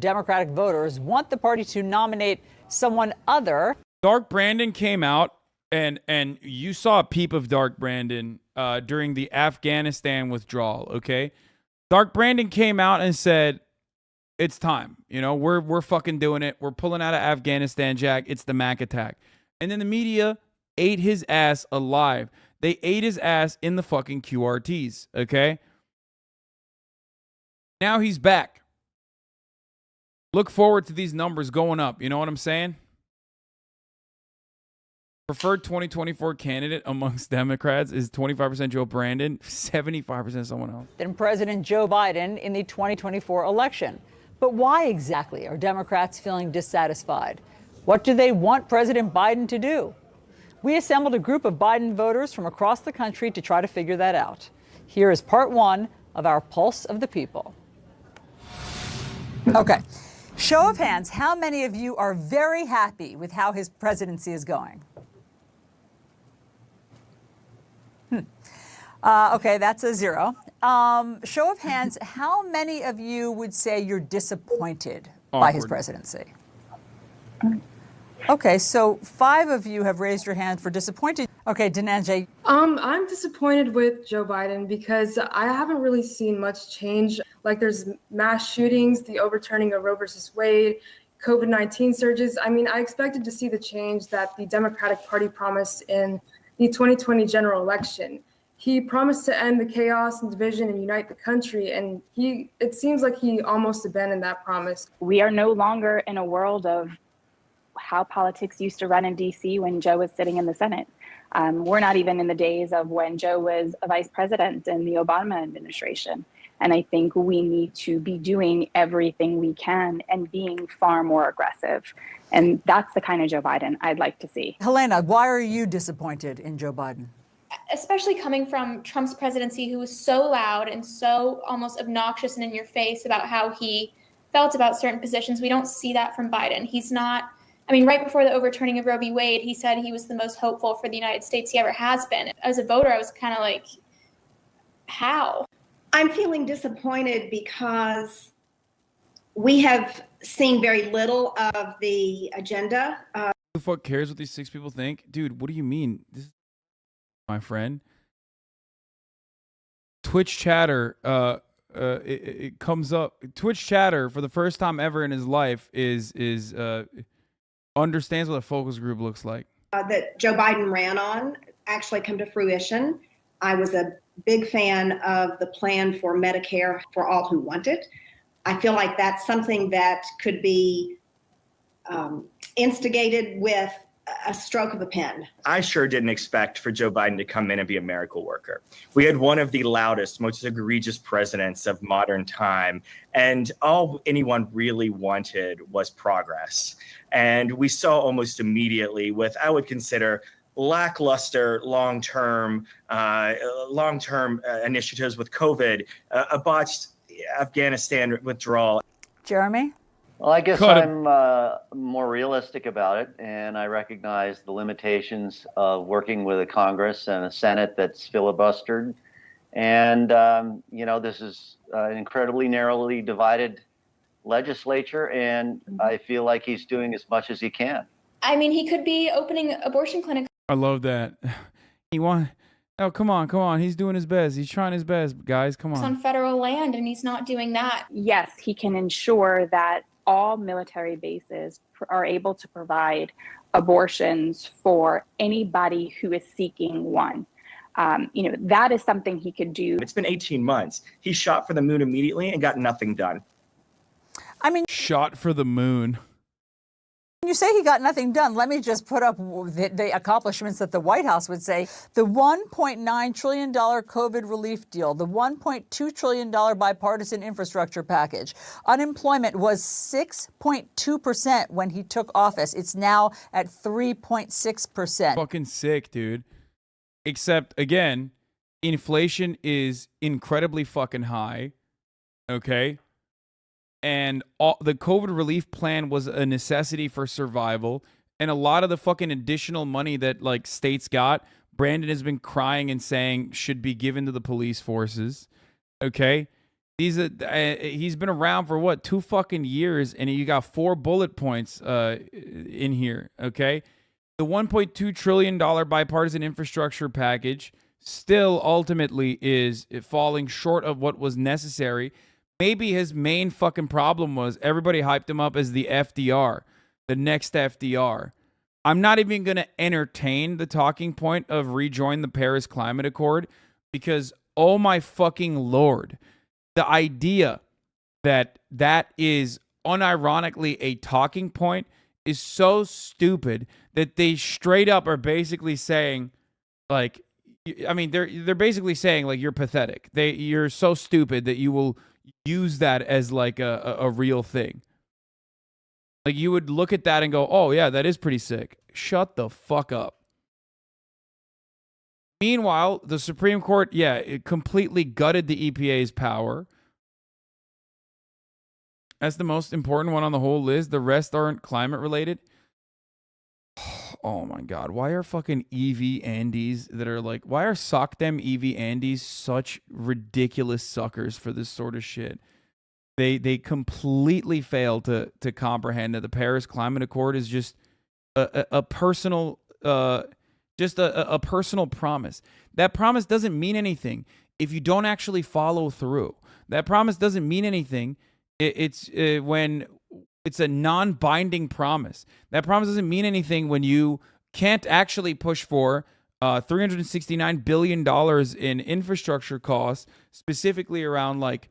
Democratic voters want the party to nominate someone other. Dark Brandon came out, and you saw a peep of Dark Brandon during the Afghanistan withdrawal, okay? Dark Brandon came out and said, it's time. You know, we're fucking doing it. We're pulling out of Afghanistan, Jack. It's the Mac attack. And then the media ate his ass alive. They ate his ass in the fucking QRTs, okay? Now he's back. Look forward to these numbers going up. You know what I'm saying? Preferred 2024 candidate amongst Democrats is 25% Joe Brandon, 75% someone else. Than President Joe Biden in the 2024 election. But why exactly are Democrats feeling dissatisfied? What do they want President Biden to do? We assembled a group of Biden voters from across the country to try to figure that out. Here is part one of our Pulse of the People. Okay. Show of hands, how many of you are very happy with how his presidency is going? Okay, that's a zero. Show of hands, how many of you would say you're disappointed by his presidency? Okay, so 5 of you have raised your hand for disappointed. Okay, Dinanjay. I'm disappointed with Joe Biden because I haven't really seen much change. Like there's mass shootings, the overturning of Roe versus Wade, COVID-19 surges. I mean, I expected to see the change that the Democratic Party promised in the 2020 general election. He promised to end the chaos and division and unite the country, and it seems like he almost abandoned that promise. We are no longer in a world of how politics used to run in D.C. when Joe was sitting in the Senate. We're not even in the days of when Joe was a vice president in the Obama administration. And I think we need to be doing everything we can and being far more aggressive. And that's the kind of Joe Biden I'd like to see. Helena, why are you disappointed in Joe Biden? Especially coming from Trump's presidency, who was so loud and so almost obnoxious and in your face about how he felt about certain positions. We don't see that from Biden. He's not, I mean, right before the overturning of Roe v. Wade, he said he was the most hopeful for the United States he ever has been. As a voter, I was kind of like, how? I'm feeling disappointed because we have seen very little of the agenda. Who the fuck cares what these 6 people think? Dude, what do you mean? This is my friend. Twitch chatter, it comes up. Twitch chatter for the first time ever in his life is understands what a focus group looks like. That Joe Biden ran on actually come to fruition. I was a big fan of the plan for Medicare for all who want it. I feel like that's something that could be instigated with a stroke of a pen. I sure didn't expect for Joe Biden to come in and be a miracle worker. We had one of the loudest, most egregious presidents of modern time, and all anyone really wanted was progress. And we saw almost immediately with, I would consider, lackluster long-term initiatives with COVID, a botched Afghanistan withdrawal. Jeremy? Well, I guess I'm more realistic about it, and I recognize the limitations of working with a Congress and a Senate that's filibustered. And, this is an incredibly narrowly divided legislature, and I feel like he's doing as much as he can. I mean, he could be opening abortion clinics. I love that. Oh, come on. He's doing his best. He's trying his best, guys. Come on. On federal land, and he's not doing that. Yes, he can ensure that all military bases are able to provide abortions for anybody who is seeking one. That is something he could do. It's been 18 months. He shot for the moon immediately and got nothing done. I mean, shot for the moon. When you say he got nothing done, let me just put up the accomplishments that the White House would say. The $1.9 trillion COVID relief deal, the $1.2 trillion bipartisan infrastructure package. Unemployment was 6.2% when he took office. It's now at 3.6%. Fucking sick, dude. Except, again, inflation is incredibly fucking high. Okay? And the COVID relief plan was a necessity for survival. And a lot of the fucking additional money that like states got, Brandon has been crying and saying should be given to the police forces. Okay. He's been around for what, 2 fucking years, and you got 4 bullet points in here. Okay, the $1.2 trillion bipartisan infrastructure package still ultimately is falling short of what was necessary. Maybe his main fucking problem was everybody hyped him up as the FDR, the next FDR. I'm not even going to entertain the talking point of rejoin the Paris Climate Accord because, oh my fucking Lord, the idea that that is unironically a talking point is so stupid that they straight up are basically saying, like, I mean, they're basically saying, like, you're pathetic. You're so stupid that you will use that as like a real thing. Like, you would look at that and go, oh yeah, that is pretty sick. Shut the fuck up. Meanwhile, the Supreme Court, it completely gutted the EPA's power. That's the most important one on the whole list. The rest aren't climate related. Oh my God. Why are fucking EV Andes that are like, why are sock them EV Andes such ridiculous suckers for this sort of shit? They completely fail to comprehend that the Paris Climate Accord is just a personal a personal promise. That promise doesn't mean anything if you don't actually follow through. That promise doesn't mean anything. When it's a non-binding promise. That promise doesn't mean anything when you can't actually push for $369 billion in infrastructure costs, specifically around like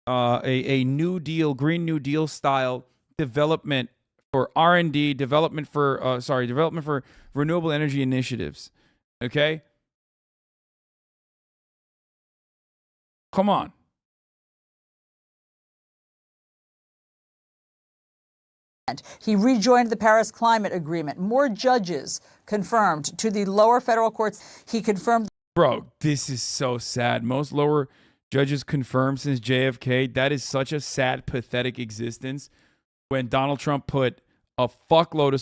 a New Deal, Green New Deal style development for R&D, development for renewable energy initiatives. Okay? Come on. He rejoined the Paris Climate Agreement. More judges confirmed to the lower federal courts. He confirmed. Bro, this is so sad. Most lower judges confirmed since JFK. That is such a sad, pathetic existence. When Donald Trump put a fuckload of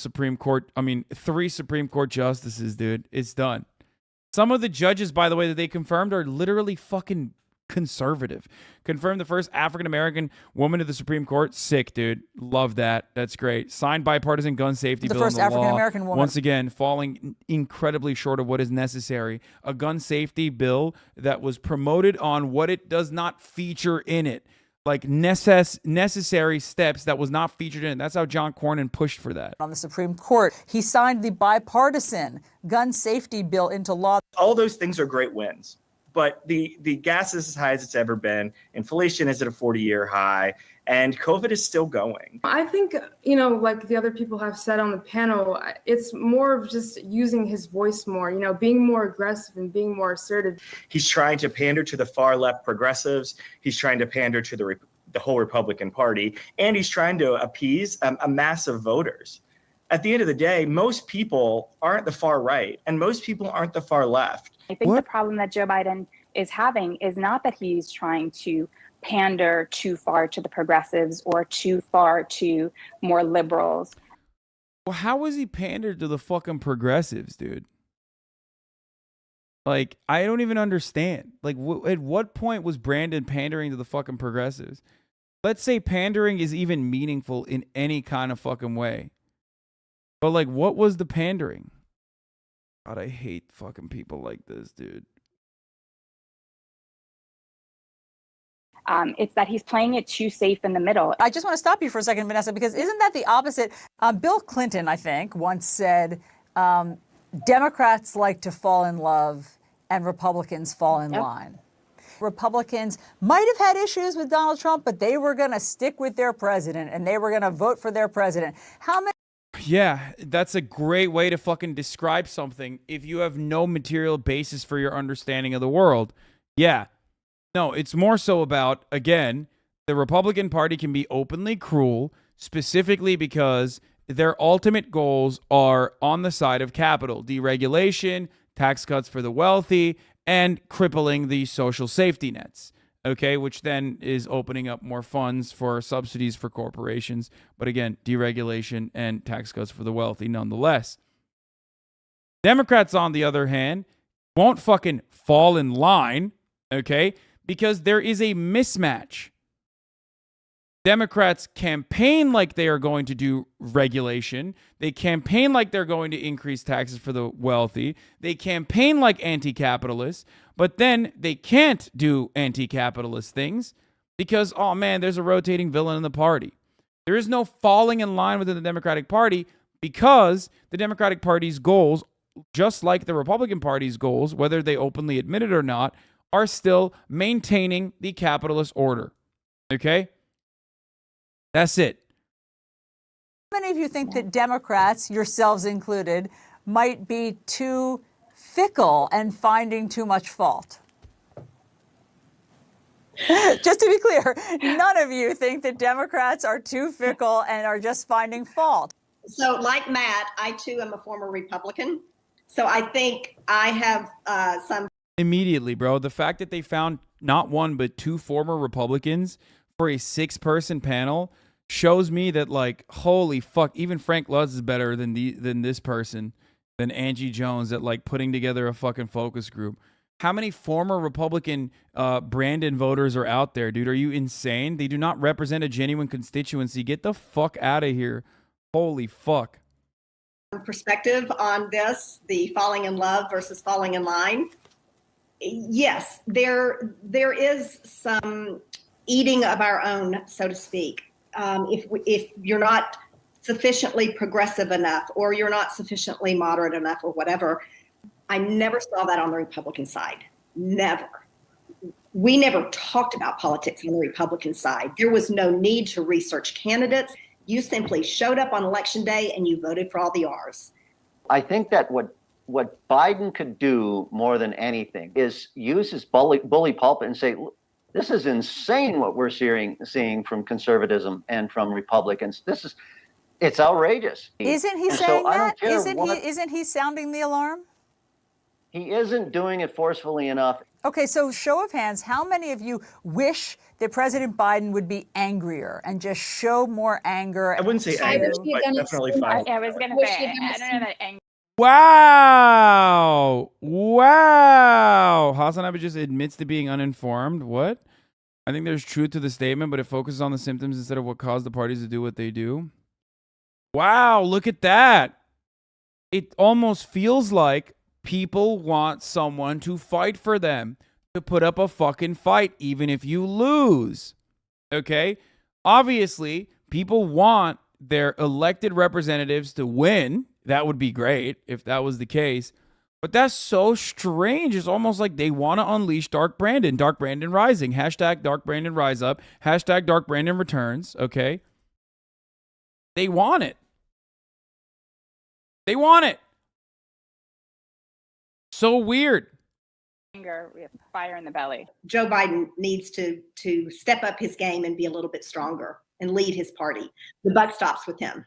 3 Supreme Court justices, dude. It's done. Some of the judges, by the way, that they confirmed are literally fucking conservative. Confirmed the first African-American woman to the Supreme Court. Sick, dude. Love that. That's great. Signed bipartisan gun safety bill. The first African-American woman. Once again, falling incredibly short of what is necessary. A gun safety bill that was promoted on what it does not feature in it. Like necessary steps that was not featured in it. That's how John Cornyn pushed for that. On the Supreme Court, he signed the bipartisan gun safety bill into law. All those things are great wins. But the gas is as high as it's ever been. Inflation is at a 40-year high, and COVID is still going. I think, like the other people have said on the panel, it's more of just using his voice more, being more aggressive and being more assertive. He's trying to pander to the far left progressives. He's trying to pander to the whole Republican Party, and he's trying to appease a mass of voters. At the end of the day, most people aren't the far right, and most people aren't the far left. I think the problem that Joe Biden is having is not that he's trying to pander too far to the progressives or too far to more liberals. Well, how was he pandered to the fucking progressives, dude? Like, I don't even understand. Like, at what point was Brandon pandering to the fucking progressives? Let's say pandering is even meaningful in any kind of fucking way. But, like, what was the pandering? God, I hate fucking people like this, dude. It's that he's playing it too safe in the middle. I just want to stop you for a second, Vanessa, because isn't that the opposite? Bill Clinton, I think, once said, Democrats like to fall in love and Republicans fall in line. Republicans might have had issues with Donald Trump, but they were going to stick with their president and they were going to vote for their president. How many? Yeah, that's a great way to fucking describe something if you have no material basis for your understanding of the world. Yeah. No, it's more so about, again, the Republican Party can be openly cruel, specifically because their ultimate goals are on the side of capital, deregulation, tax cuts for the wealthy, and crippling the social safety nets. Okay, which then is opening up more funds for subsidies for corporations. But again, deregulation and tax cuts for the wealthy nonetheless. Democrats, on the other hand, won't fucking fall in line, okay, because there is a mismatch Democrats campaign like they are going to do regulation. They campaign like they're going to increase taxes for the wealthy. They campaign like anti-capitalists, but then they can't do anti-capitalist things because, oh man, there's a rotating villain in the party. There is no falling in line within the Democratic Party because the Democratic Party's goals, just like the Republican Party's goals, whether they openly admit it or not, are still maintaining the capitalist order. Okay? That's it. How many of you think that Democrats, yourselves included, might be too fickle and finding too much fault? Just to be clear, none of you think that Democrats are too fickle and are just finding fault. So like Matt, I too am a former Republican. So I think I have some. Immediately, bro. The fact that they found not one but two former Republicans for a 6-person panel shows me that, like, holy fuck, even Frank Lutz is better than this person, than Angie Jones at, like, putting together a fucking focus group. How many former Republican Brandon voters are out there, dude? Are you insane? They do not represent a genuine constituency. Get the fuck out of here. Holy fuck. Perspective on this, the falling in love versus falling in line. Yes, there is some eating of our own, so to speak. If you're not sufficiently progressive enough, or you're not sufficiently moderate enough, or whatever, I never saw that on the Republican side. Never. We never talked about politics on the Republican side. There was no need to research candidates. You simply showed up on election day and you voted for all the R's. I think that what Biden could do more than anything is use his bully pulpit and say, this is insane what we're seeing from conservatism and from Republicans. It's outrageous. Isn't he saying that? Isn't he sounding the alarm? He isn't doing it forcefully enough. Okay, so show of hands, how many of you wish that President Biden would be angrier and just show more anger? I wouldn't say anger, but definitely fine. I was going to say, I don't know that anger. Wow. HasanAbi just admits to being uninformed. What? I think there's truth to the statement, but it focuses on the symptoms instead of what caused the parties to do what they do. Wow, look at that. It almost feels like people want someone to fight for them, to put up a fucking fight, even if you lose. Okay? Obviously, people want their elected representatives to win. That would be great if that was the case. But that's so strange. It's almost like they want to unleash Dark Brandon. Dark Brandon rising. Hashtag Dark Brandon rise up. Hashtag Dark Brandon returns. Okay? They want it. They want it. So weird. Anger, we have fire in the belly. Joe Biden needs to step up his game and be a little bit stronger and lead his party. The buck stops with him.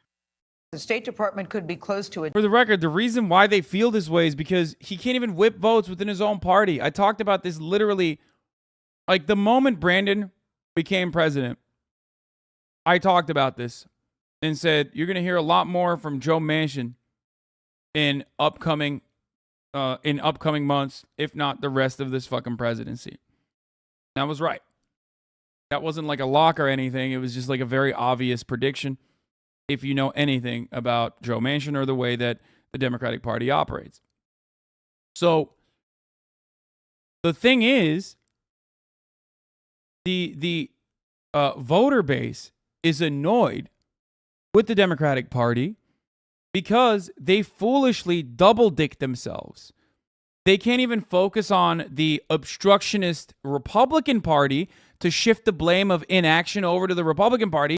The State Department could be close to it. For the record, the reason why they feel this way is because he can't even whip votes within his own party. I talked about this literally, like the moment Brandon became president, I talked about this and said, you're going to hear a lot more from Joe Manchin in upcoming months, if not the rest of this fucking presidency. That was right. That wasn't like a lock or anything. It was just like a very obvious prediction if you know anything about Joe Manchin or the way that the Democratic Party operates. So the thing is, the voter base is annoyed with the Democratic Party because they foolishly double-dick themselves. They can't even focus on the obstructionist Republican Party to shift the blame of inaction over to the Republican Party.